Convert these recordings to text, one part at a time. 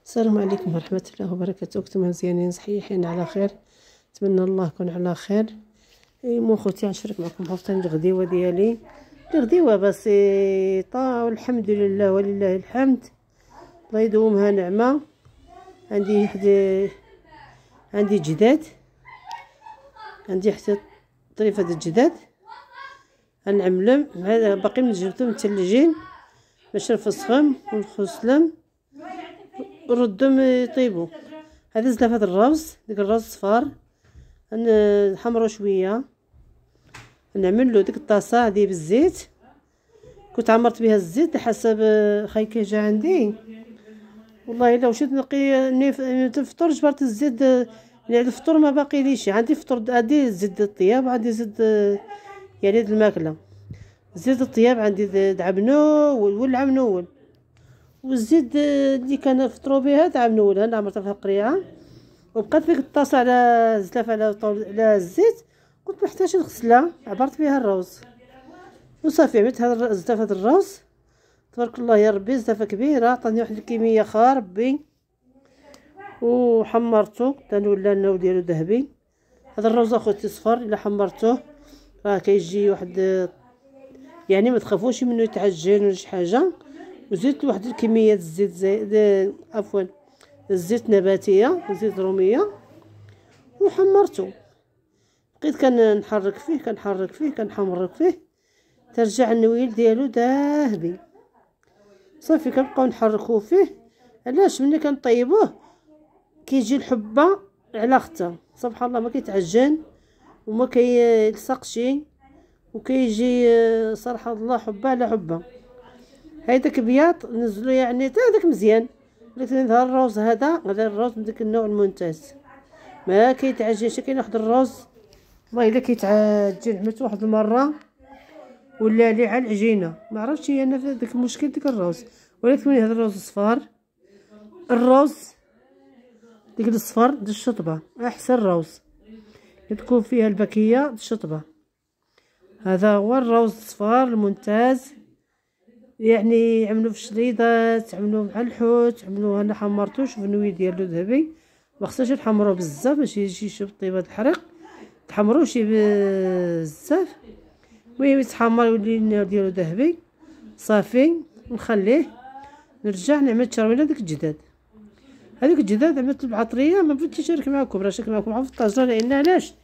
السلام عليكم ورحمة الله وبركاته. كنتم مزيانين صحيحين على خير، نتمنى الله يكون على خير. مو خوتي غنشارك معكم بافطين الغديوة ديالي. الغديوة بسيطة والحمد لله ولله الحمد، الله يدومها نعمة. عندي جداد، عندي حتى طريفة د الجداد غنعملهم مع باقي جبتهم متلجين باش نفسخهم ونخسلهم نردهم يطيبوا. هذا زلافة الروز، ديك الروز صفار نحمرو شويه، نعمل له ديك الطاسه هذه بالزيت. كنت عمرت بها الزيت حسب خاي كيجا عندي. والله الا مشيت نقي الفطور جبرت الزيت، يعني الفطور ما باقي ليش. عندي فطور عندي زيت الطياب وعندي زيت يعني الماكله. زيت الطياب عندي دعم نول والعم نول، والزيت اللي كان فطرو بها تاع منول انا عمرتها فيها قريعه. وبقات فيك الطاسه على زلافه على الزيت، قلت محتاجه نغسلها، عبرت بها الروز وصافي. عملت هذا زلافه الروز تبارك الله يا ربي، زلافه كبيره عطاني واحد الكميه خا ربي. وحمرته كان ولا الناو ديالو ذهبي. هذا الروز اخوتي صفر، الا حمرته راه كيجي واحد، يعني ما تخافوش منه يتعجن ولا شي حاجه. وزدت واحد الكميه الزيت عفوا الزيت نباتيه زيت روميه وحمرته. بقيت كنحرك فيه كنحمرك فيه ترجع النويل ديالو ذهبي. صافي كنبقاو نحركوه فيه. علاش ملي كنطيبوه كيجي الحبه على اختها، سبحان الله ما كيتعجن وما كيلصقش، وكيجي صراحه الله حبه على حبه. هيداك بياض نزلو يعني حتى هذاك مزيان، ولكن هذا الروز هذا الروز من داك النوع الممتاز ما كيتعجنش. كاين واحد الروز والله الا كيتعجن، عملت واحد المره ولا لي على العجينه، ما عرفتش انا في داك المشكل ديك الروز. ولكن هذا الروز الصفار، الروز ديك الصفر د الشطبه احسن روز تكون فيها البكيه د الشطبه. هذا هو الروز الصفار الممتاز، يعني عملوا في الشريضات، عملوا مع الحوت، عملوه. انا حمرته شوف النويل ديالو ذهبي، ما خصناش نحمروه بزاف باش يجي شي طيبه الحريق، تحمروه شي بزاف. المهم يتحمر يولي النويل ديالو ذهبي. صافي نخليه، نرجع نعمل تشرميله ديك الجداد. هذيك الجداد عملت بعطريه، ما بغيتش نشارك معكم، راه شارك معكم في الطاجره، لان علاش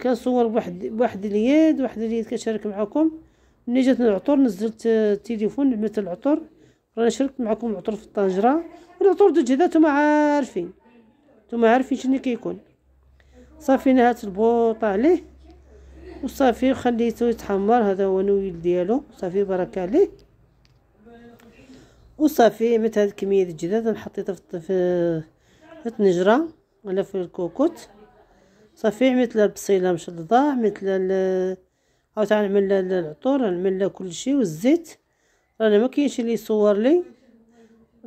كنصور بواحد اليد كنشارك معكم. ملي جات العطور نزلت التليفون عملت العطور، راني شاركت معكم العطور في الطنجره. والعطور د الجداد نتوما عارفين شنو كيكون. صافي نهات البوطه عليه وصافي خليته يتحمر. هذا هو النويل ديالو صافي بارك عليه. وصافي عملت هاد الكميه د الجداد حطيتها في الطنجره ولا في الكوكوت. صافي عملت لها البصيله مشلضه، عملت لها عاود نعمل لها العطور، نعمل لها كلشي والزيت. رانا ما كاينش اللي يصور لي،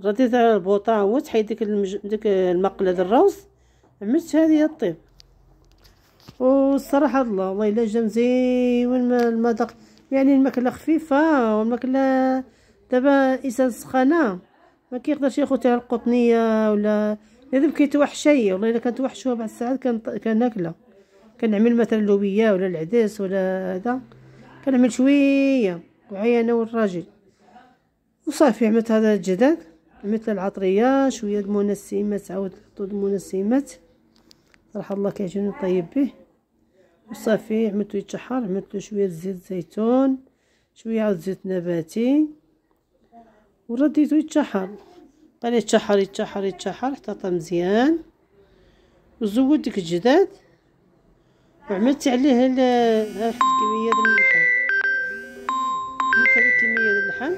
رديت على البوطه عاودت حيد ديك المقله د الروز، عملت هذه الطيب. والصراحه الله الا جا مزيون المذاق، يعني الماكله خفيفه والماكله دابا انسان سخانه ما كيقدرش ياخذها القطنيه ولا اذا كيتوحشي. والله الا كانت وحشوها بعد الساعات كناكلها. كنعمل مثلا اللوبيه ولا العدس ولا هذا، كنعمل شويه وعيانه والراجل. وصافي عملت هذا الجداد، عملت العطريه شويه المنسمات، عاود نحطو المنسمات صراحه الله كيعجبني نطيب به. وصافي عملتو يتشحر، عملت له شويه زيت زيتون، شويه عاود زيت نباتي، ورديتو يتشحر. بقى يتشحر حتى طا مزيان. وزود ديك الجداد وعملت عليه هاد الكميه ديال اللحم. عملت هاد الكميه ديال اللحم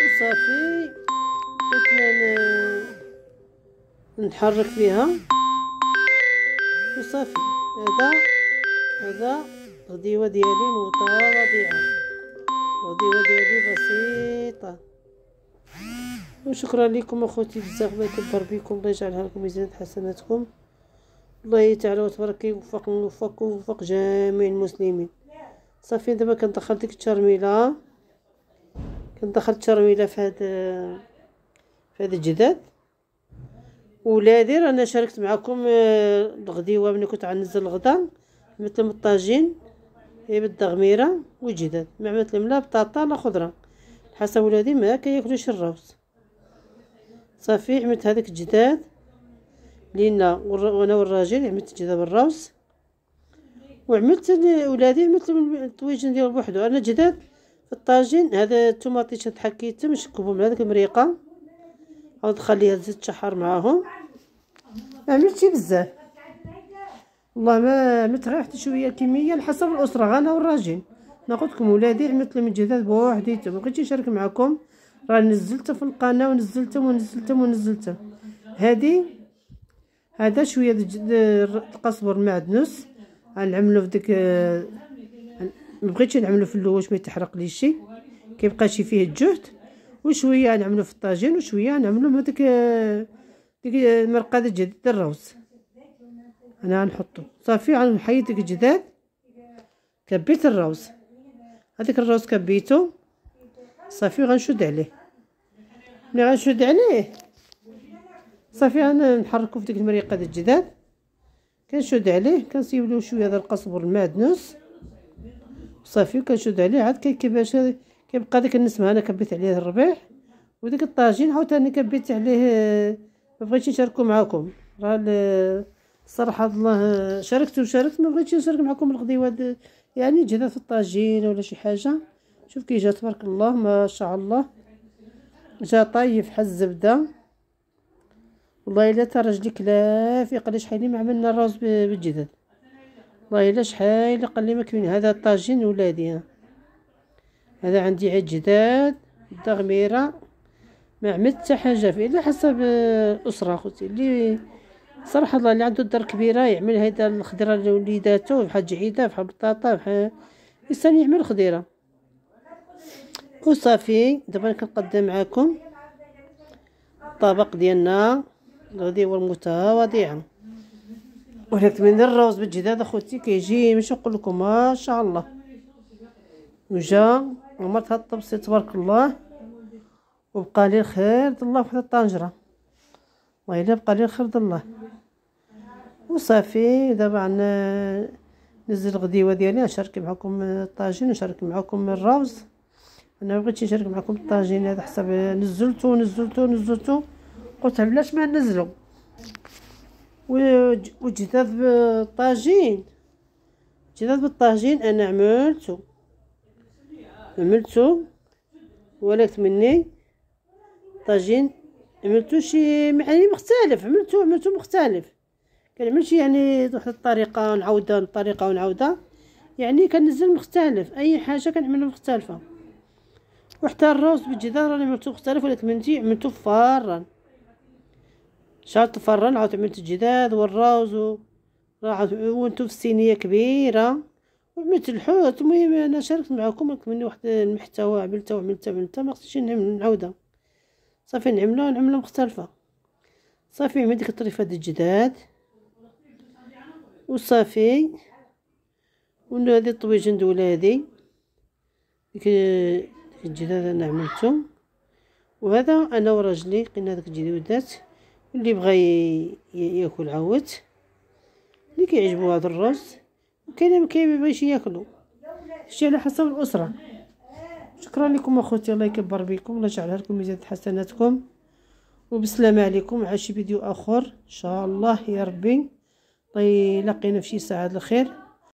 وصافي بقيت نحرك فيها. وصافي هذا الغديوه ديالي متواضعه، الغديوه ديالي بسيطه. وشكرا لكم اخوتي بزاف، الله يكبر بكم، الله يجعلها لكم ميزان حسناتكم، الله تعالى وتبارك يوفقكم ويوفق جميع المسلمين. صافي دابا كندخل ديك الترميله، في في هذا الجداد. ولادي رانا شاركت معكم الغديوه ملي كنت غنزل الغدا، مثل الطاجين بالدغميره والجداد، مع مثل لا بطاطا لا خضره، حسب ولادي ما كياكلوش الروز. صافي عملت هذاك الجداد لينا وانا والراجل، عملت الجداد بالروز. وعملت ولادي عملت الطويجين ديال بوحدو. انا جداد في الطاجين هذا الطوماطيش حكيتهم نشكبهم هذاك المريقه، عاود نخليها تزيد تشحر معاهم. ما عملتش بزاف والله، ما عملت غير حتى شويه كميه على حسب الاسره، انا والراجل ناخذكم. ولادي عملت لهم الجداد بوحديتهم، ما بغيتش نشارك معكم، راه نزلته في القناه ونزلتهم. هذا شويه القزبر المعدنوس غنعملو في ديك، ما بغيتش نعملو في الاول باش ما يتحرق لي شي، كيبقى شي فيه الجهد. وشويه نعملو في الطاجين وشويه نعملو مع ديك المرقه ديال الروز. انا غنحطو صافي، غنحيد ديك الجداد. كبيت الروز، هذاك الروز كبيتو صافي، غنشد عليه. ملي غنشد عليه صافي غنحركو في ديك المريقه ديال الجداد، كنشد عليه، كنسيب له شويه ديال القزبر المعدنوس صافي، كنشد عليه عاد كيبقى داك النسمه. انا كبيت عليه الربيع. وديك الطاجين عاوتاني كبيت عليه، ما بغيتش نشاركو معكم، راه الصراحه الله شاركت، ما بغيتش نشارك معكم الغديوه يعني جداد في الطاجين ولا شي حاجه. شوف كي جا تبارك الله ما شاء الله، جا طايب بحال الزبده والله. الا تا راجلي كلافي قال لي شحال ما عملنا الروز بالجداد، والله الا شحال قال لي ما كاين. هذا الطاجين ولادي، هذا عندي عيد جداد الدغميره، ما عملت حتى حاجه فيه الا حسب الاسره خوتي. اللي صراحه الله اللي عنده الدار كبيره يعمل هيدا الخضره لوليداتو، بحال جعيده بحال بطاطا بحال الانسان يعمل خضيره. وصافي دابا كنقدم معكم الطبق ديالنا الغديوه المتواضعه، ولكن من الروز بالجداد اخوتي كيجي ماشي نقول لكم ما شاء الله. وجا عمرت هاد الطبسي تبارك الله، وبقى لي الخير د الله فواحد الطنجره، والله الا بقى لي الخير د الله. وصافي دابا نزل الغديوه ديالي، نشارك معكم الطاجين ونشارك معكم الروز. انا ما بغيتش نشارك معكم الطاجين هذا حسب نزلتو قلت بلاش ما ننزلو. وجداد بالطاجين انا عملتو ولكن مني طاجين عملتو شي يعني مختلف، عملتو مختلف. كنعمل شي يعني واحد الطريقه ونعاودها يعني كنزل مختلف، اي حاجه كنعملها مختلفه. وحتى الروز بالجدار راني عملتو مختلف، ولكن منتي عملتو فران، شعلت الفران عاود عملت الجداد والروز وانتو في صينيه كبيره وعملت الحوت. المهم انا شاركت معكم مني واحد المحتوى عملته ما خصنيش نعاودها. صافي نعملها مختلفه. صافي عملت ديك الطريفه ديال الجداد وصافي. وهذه الطويجين د ولادي ديك الجداد انا عملته. وهذا انا وراجلي لقينا داك الجديدات، اللي بغى ياكل عاود، اللي كيعجبو هذا الرز، وكاين ما كيبغيش ياكلو، شي على حسب الاسره. شكرا لكم اخوتي، الله يكبر بكم، الله يجعلها لكم ميزان حسناتكم، وبسلامه عليكم على شي فيديو اخر ان شاء الله يا ربي. الله يلاقينا في شي ساعه الخير.